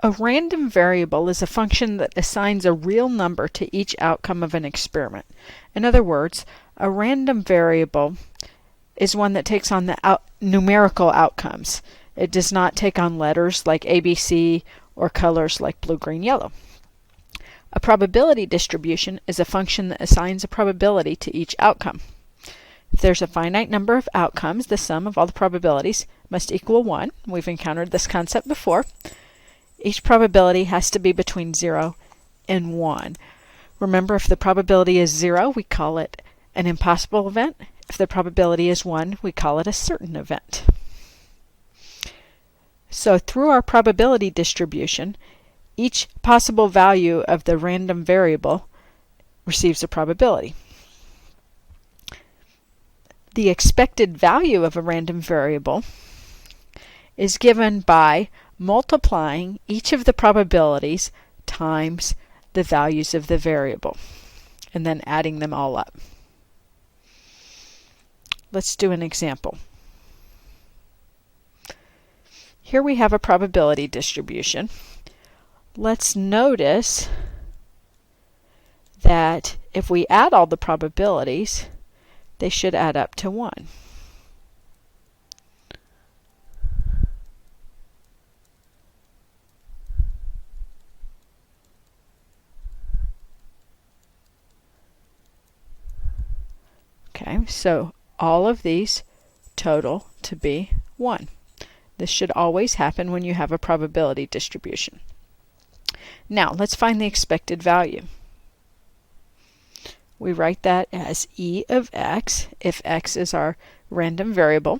A random variable is a function that assigns a real number to each outcome of an experiment. In other words, a random variable is one that takes on the numerical outcomes. It does not take on letters like ABC or colors like blue, green, yellow. A probability distribution is a function that assigns a probability to each outcome. If there's a finite number of outcomes, the sum of all the probabilities must equal 1. We've encountered this concept before. Each probability has to be between 0 and 1. Remember, if the probability is 0, we call it an impossible event. If the probability is 1, we call it a certain event. So through our probability distribution, each possible value of the random variable receives a probability. The expected value of a random variable is given by multiplying each of the probabilities times the values of the variable, and then adding them all up. Let's do an example. Here we have a probability distribution. Let's notice that if we add all the probabilities, they should add up to 1. Okay, so all of these total to be 1. This should always happen when you have a probability distribution. Now, let's find the expected value. We write that as e of x, if x is our random variable.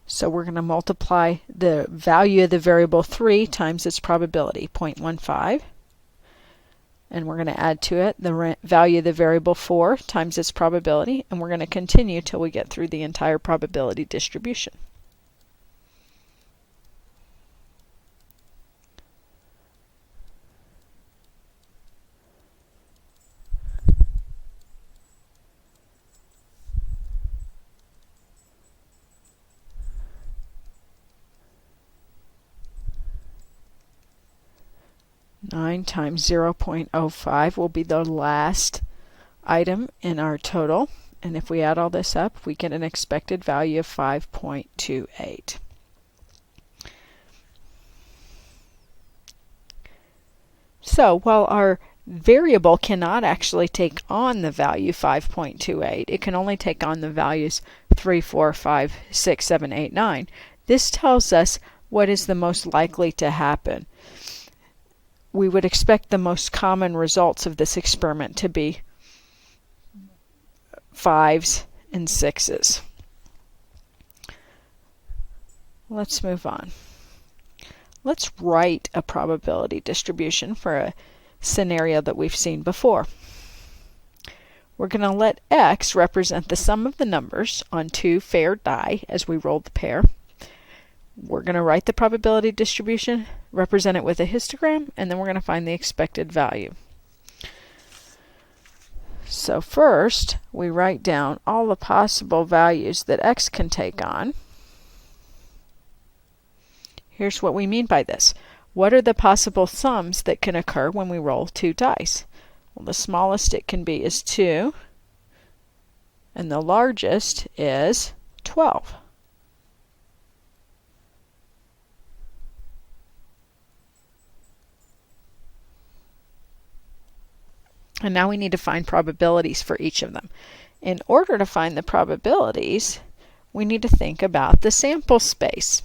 So we're going to multiply the value of the variable 3 times its probability, 0.15. And we're going to add to it the value of the variable 4 times its probability, and we're going to continue till we get through the entire probability distribution. Nine times 0.05 will be the last item in our total, and if we add all this up, we get an expected value of 5.28. So while our variable cannot actually take on the value 5.28, it can only take on the values 3, 4, 5, 6, 7, 8, 9. This tells us what is the most likely to happen. We would expect the most common results of this experiment to be 5s and 6s. Let's move on. Let's write a probability distribution for a scenario that we've seen before. We're going to let x represent the sum of the numbers on 2 fair die as we roll the pair. We're going to write the probability distribution, represent it with a histogram, and then we're going to find the expected value. So first, we write down all the possible values that x can take on. Here's what we mean by this. What are the possible sums that can occur when we roll 2 dice? Well, the smallest it can be is 2, and the largest is 12. And now we need to find probabilities for each of them. In order to find the probabilities, we need to think about the sample space.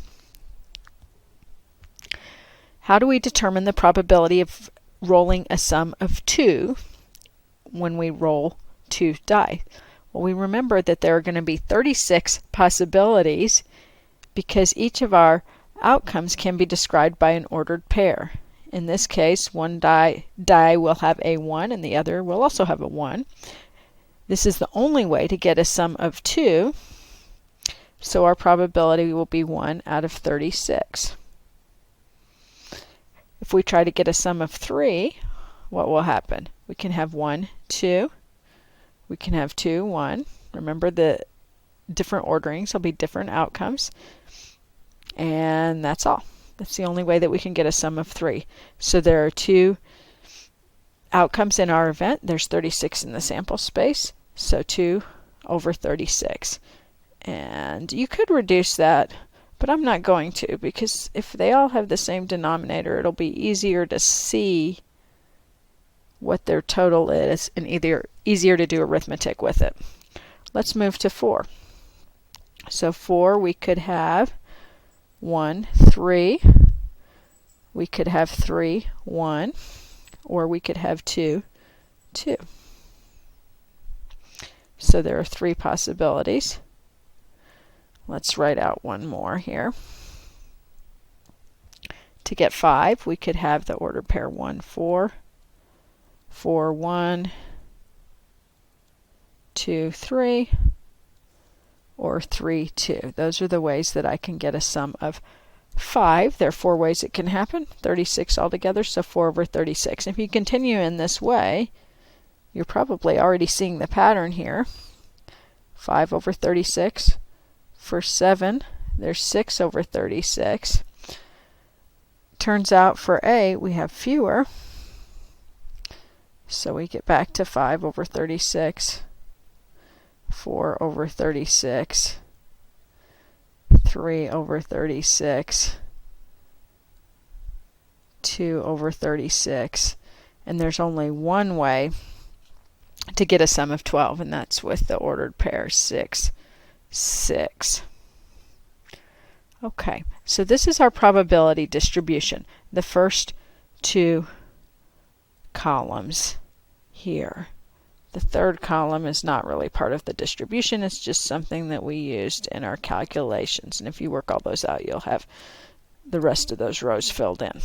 How do we determine the probability of rolling a sum of 2 when we roll 2 die? Well, we remember that there are going to be 36 possibilities because each of our outcomes can be described by an ordered pair. In this case, one die will have a 1 and the other will also have a 1. This is the only way to get a sum of 2, so our probability will be 1 out of 36. If we try to get a sum of 3, what will happen? We can have 1, 2. We can have 2, 1. Remember, the different orderings will be different outcomes. And that's all. That's the only way that we can get a sum of 3. So there are 2 outcomes in our event. There's 36 in the sample space, so 2 over 36. And you could reduce that, but I'm not going to, because if they all have the same denominator, it'll be easier to see what their total is and easier to do arithmetic with it. Let's move to 4. So 4, we could have 1, 3. We could have 3, 1. Or we could have 2, 2. So there are 3 possibilities. Let's write out one more here. To get 5, we could have the ordered pair 1, 4, 4, 1, 2, 3, or 3, 2. Those are the ways that I can get a sum of 5. There are 4 ways it can happen, 36 altogether, so 4 over 36. If you continue in this way, you're probably already seeing the pattern here. 5 over 36. For 7, there's 6 over 36. Turns out for A, we have fewer. So we get back to 5 over 36, 4 over 36, 3 over 36, 2 over 36. And there's only one way to get a sum of 12, and that's with the ordered pair 6, 6. Okay, so this is our probability distribution. The first 2 columns here. The third column is not really part of the distribution. It's just something that we used in our calculations. And if you work all those out, you'll have the rest of those rows filled in.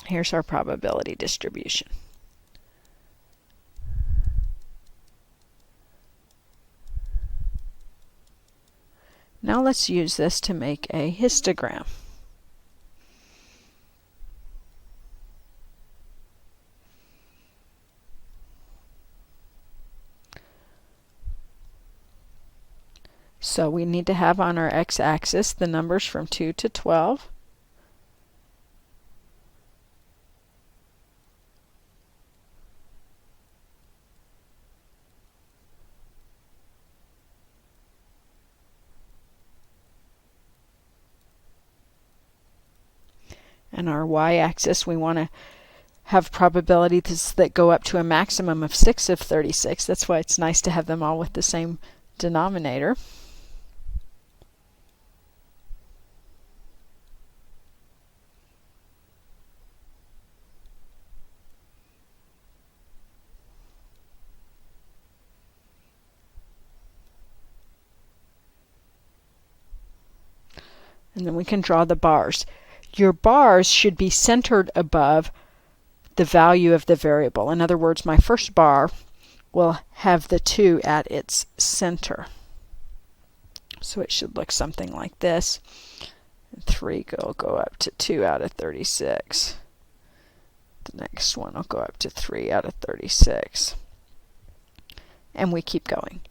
Here's our probability distribution. Now let's use this to make a histogram. So we need to have on our x-axis the numbers from 2 to 12. And our y-axis, we want to have probabilities that go up to a maximum of 6 of 36. That's why it's nice to have them all with the same denominator. And then we can draw the bars. Your bars should be centered above the value of the variable. In other words, my first bar will have the 2 at its center. So it should look something like this. 3 will go up to 2 out of 36. The next one will go up to 3 out of 36. And we keep going.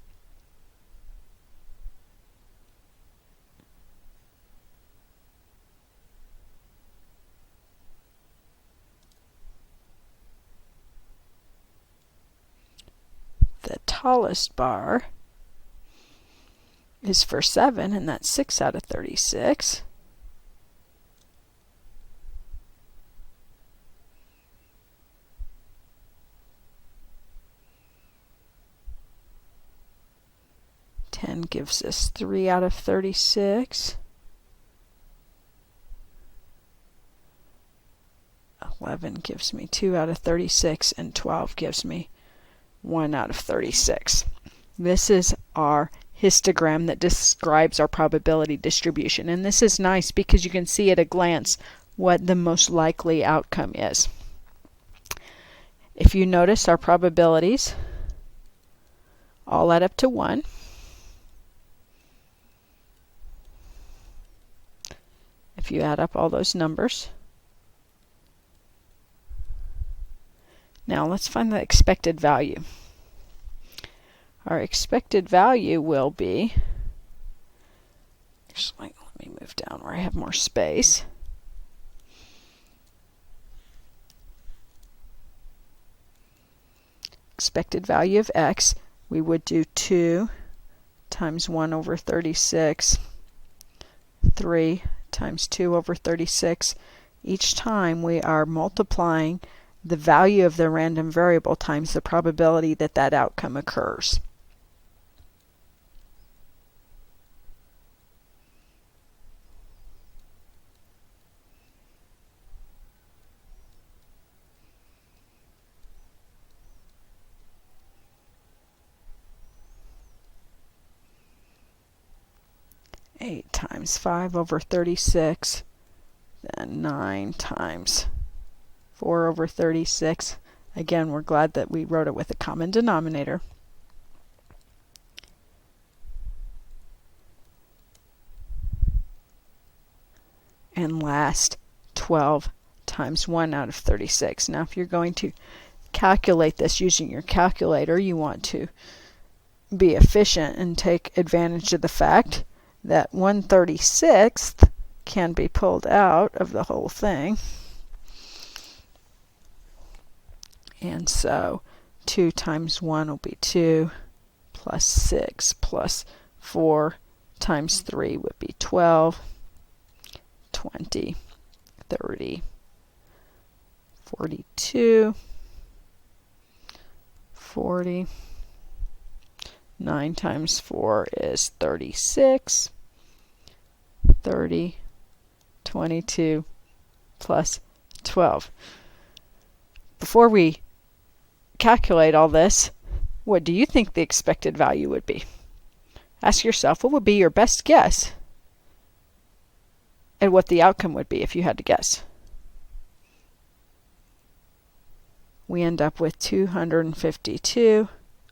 The tallest bar is for 7, and that's 6 out of 36. Ten gives us 3 out of 36. 11 gives me 2 out of 36, and 12 gives me 1 out of 36. This is our histogram that describes our probability distribution. And this is nice because you can see at a glance what the most likely outcome is. If you notice, our probabilities all add up to 1. If you add up all those numbers. Now let's find the expected value. Our expected value will be, let me move down where I have more space. expected value of x, we would do 2 times 1 over 36, 3 times 2 over 36. Each time we are multiplying the value of the random variable times the probability that that outcome occurs. Eight times 5 over 36, then 9 times 4 over 36. Again, we're glad that we wrote it with a common denominator. And last, 12 times 1 out of 36. Now, if you're going to calculate this using your calculator, you want to be efficient and take advantage of the fact that 1/36 can be pulled out of the whole thing. And so 2 times 1 will be 2, plus 6 plus 4 times 3 would be 12, 20, 30, 42, 40. 9 times 4 is 36, 30, 22, plus 12. Before we calculate all this, what do you think the expected value would be? Ask yourself, what would be your best guess at what the outcome would be if you had to guess? We end up with 252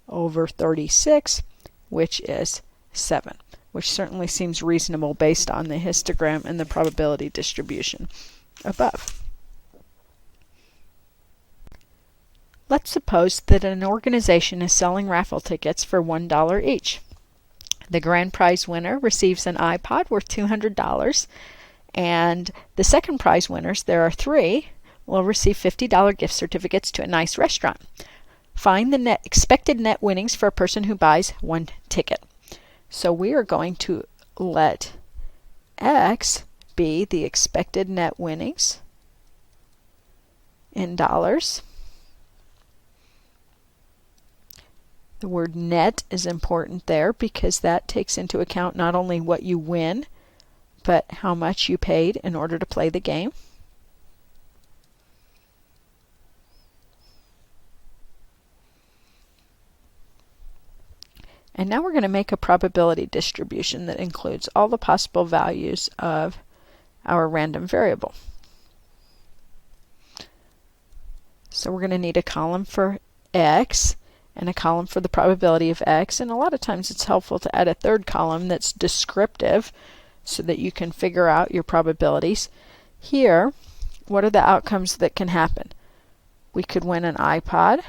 over 36, which is 7, which certainly seems reasonable based on the histogram and the probability distribution above. Let's suppose that an organization is selling raffle tickets for $1 each. The grand prize winner receives an iPod worth $200, and the second prize winners, there are 3, will receive $50 gift certificates to a nice restaurant. Find the expected net winnings for a person who buys 1 ticket. So we are going to let X be the expected net winnings in dollars. The word net is important there because that takes into account not only what you win, but how much you paid in order to play the game. And now we're going to make a probability distribution that includes all the possible values of our random variable. So we're going to need a column for x and a column for the probability of x, and a lot of times it's helpful to add a third column that's descriptive so that you can figure out your probabilities. Here, what are the outcomes that can happen? We could win an iPod.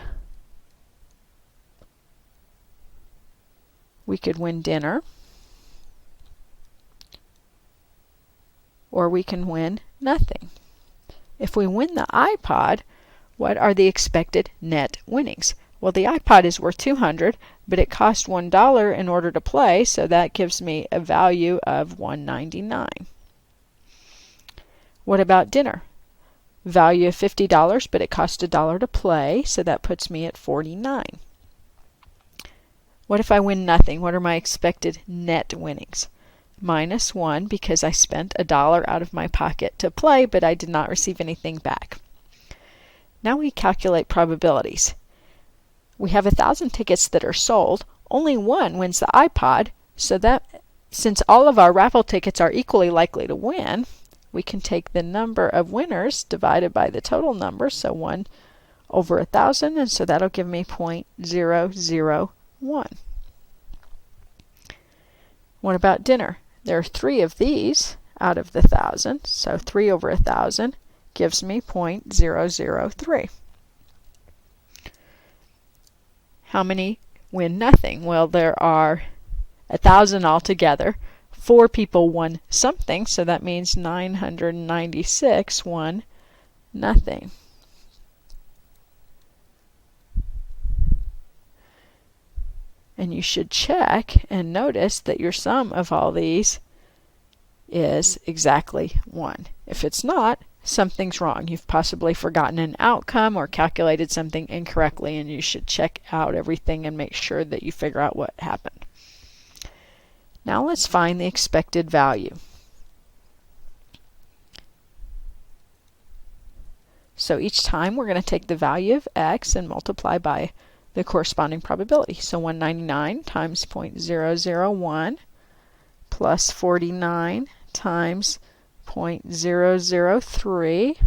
We could win dinner, or we can win nothing. If we win the iPod, what are the expected net winnings? Well, the iPod is worth $200, but it cost $1 in order to play, so that gives me a value of $1.99. What about dinner? Value of $50, but it cost $1 to play, so that puts me at $49. What if I win nothing? What are my expected net winnings? -1 because I spent $1 out of my pocket to play, but I did not receive anything back. Now we calculate probabilities. We have 1,000 tickets that are sold. Only 1 wins the iPod, so that since all of our raffle tickets are equally likely to win, we can take the number of winners divided by the total number, so 1 over 1,000, and so that'll give me 0.001. What about dinner? There are 3 of these out of the 1,000, so 3 over 1,000 gives me 0.003. How many win nothing? Well, there are 1,000 altogether. 4 people won something, so that means 996 won nothing. And you should check and notice that your sum of all these is exactly 1. If it's not, something's wrong. You've possibly forgotten an outcome or calculated something incorrectly, and you should check out everything and make sure that you figure out what happened. Now let's find the expected value. So each time we're going to take the value of x and multiply by the corresponding probability. So 199 times 0.001 plus 49 times 0.003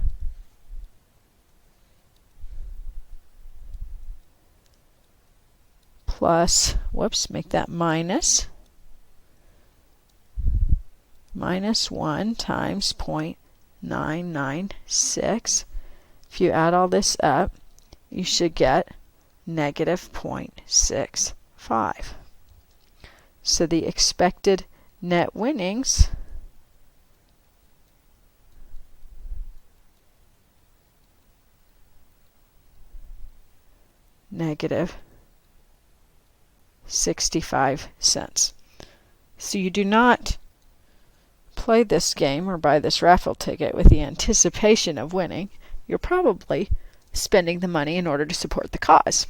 plus, make that minus 1 times 0.996. If you add all this up, you should get negative 0.65. So the expected net winnings negative 65 cents. So you do not play this game or buy this raffle ticket with the anticipation of winning. You're probably spending the money in order to support the cause.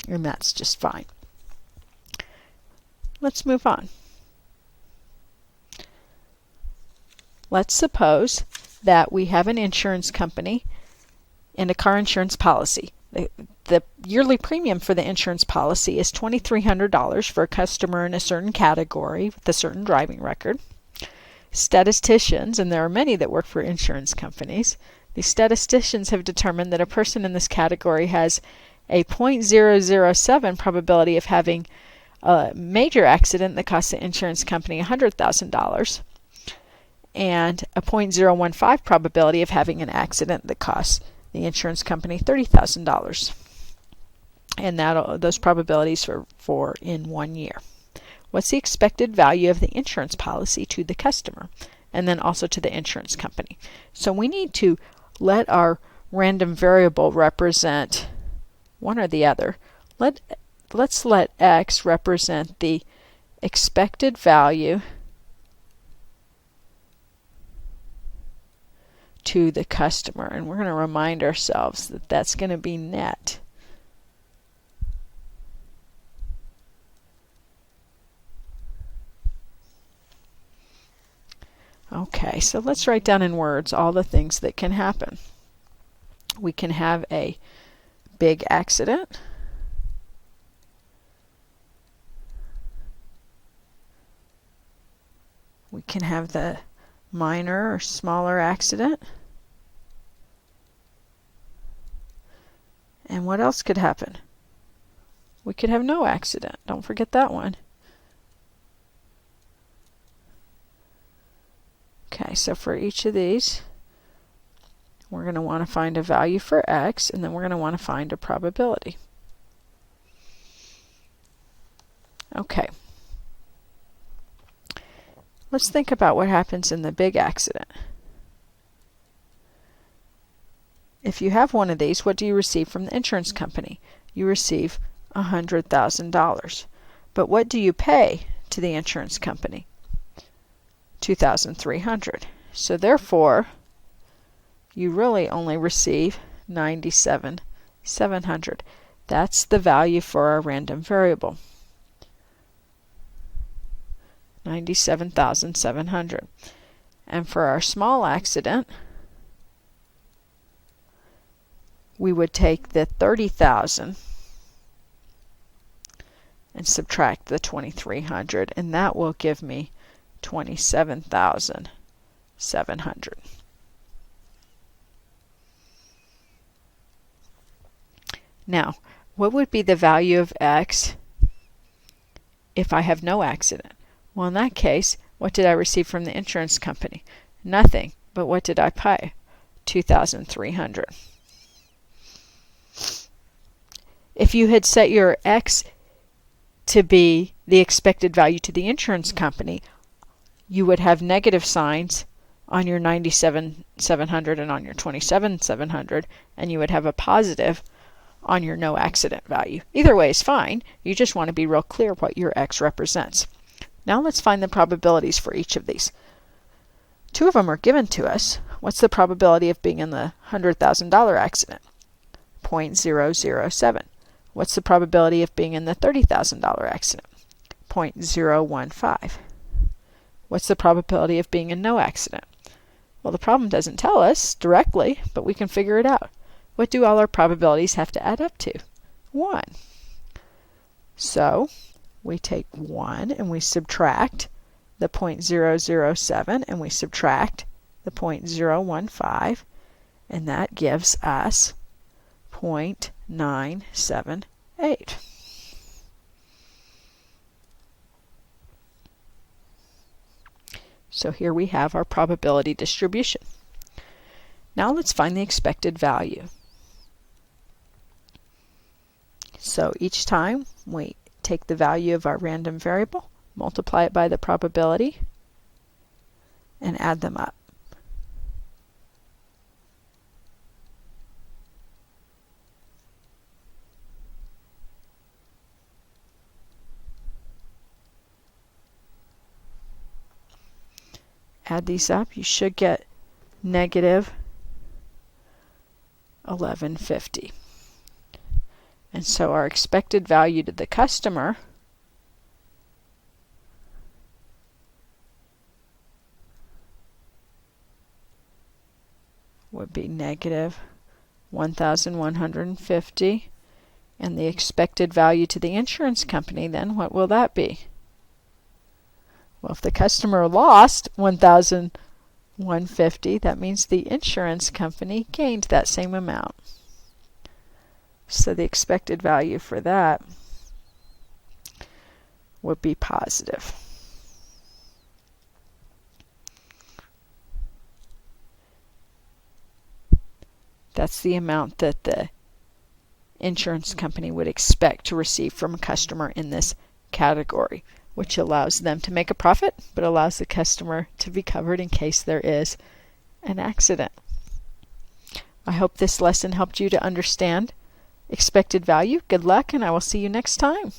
And that's just fine. Let's move on. Let's suppose that we have an insurance company and a car insurance policy. The yearly premium for the insurance policy is $2,300 for a customer in a certain category with a certain driving record. Statisticians, and there are many that work for insurance companies, the statisticians have determined that a person in this category has a 0.007 probability of having a major accident that costs the insurance company $100,000 and a 0.015 probability of having an accident that costs the insurance company $30,000. And those probabilities are for in 1 year. What's the expected value of the insurance policy to the customer and then also to the insurance company? So we need to let our random variable represent one or the other. Let's let x represent the expected value to the customer, and we're going to remind ourselves that that's going to be net. Okay, so let's write down in words all the things that can happen. We can have a big accident. We can have the minor or smaller accident. And what else could happen? We could have no accident. Don't forget that one. Okay, so for each of these, we're going to want to find a value for x, and then we're going to want to find a probability. Okay. Let's think about what happens in the big accident. If you have one of these, what do you receive from the insurance company? You receive $100,000. But what do you pay to the insurance company? $2,300. So therefore, you really only receive $97,700. That's the value for our random variable. $97,700. And for our small accident, we would take the $30,000 and subtract the $2,300, and that will give me $27,700. Now, what would be the value of x if I have no accident? Well, in that case, what did I receive from the insurance company? Nothing. But what did I pay? $2,300. If you had set your x to be the expected value to the insurance company, you would have negative signs on your $97,700 and on your $27,700, and you would have a positive on your no accident value. Either way is fine. You just want to be real clear what your X represents. Now let's find the probabilities for each of these. Two of them are given to us. What's the probability of being in the $100,000 accident? 0.007. What's the probability of being in the $30,000 accident? 0.015. What's the probability of being in no accident? Well, the problem doesn't tell us directly, but we can figure it out. What do all our probabilities have to add up to? 1. So we take 1 and we subtract the 0.007 and we subtract the 0.015, and that gives us 0.978. So here we have our probability distribution. Now let's find the expected value. So each time we take the value of our random variable, multiply it by the probability, and add them up. Add these up, you should get negative 1150. And so our expected value to the customer would be negative 1,150. And the expected value to the insurance company, then, what will that be? Well, if the customer lost 1,150, that means the insurance company gained that same amount. So the expected value for that would be positive. That's the amount that the insurance company would expect to receive from a customer in this category, which allows them to make a profit, but allows the customer to be covered in case there is an accident. I hope this lesson helped you to understand expected value. Good luck, and I will see you next time.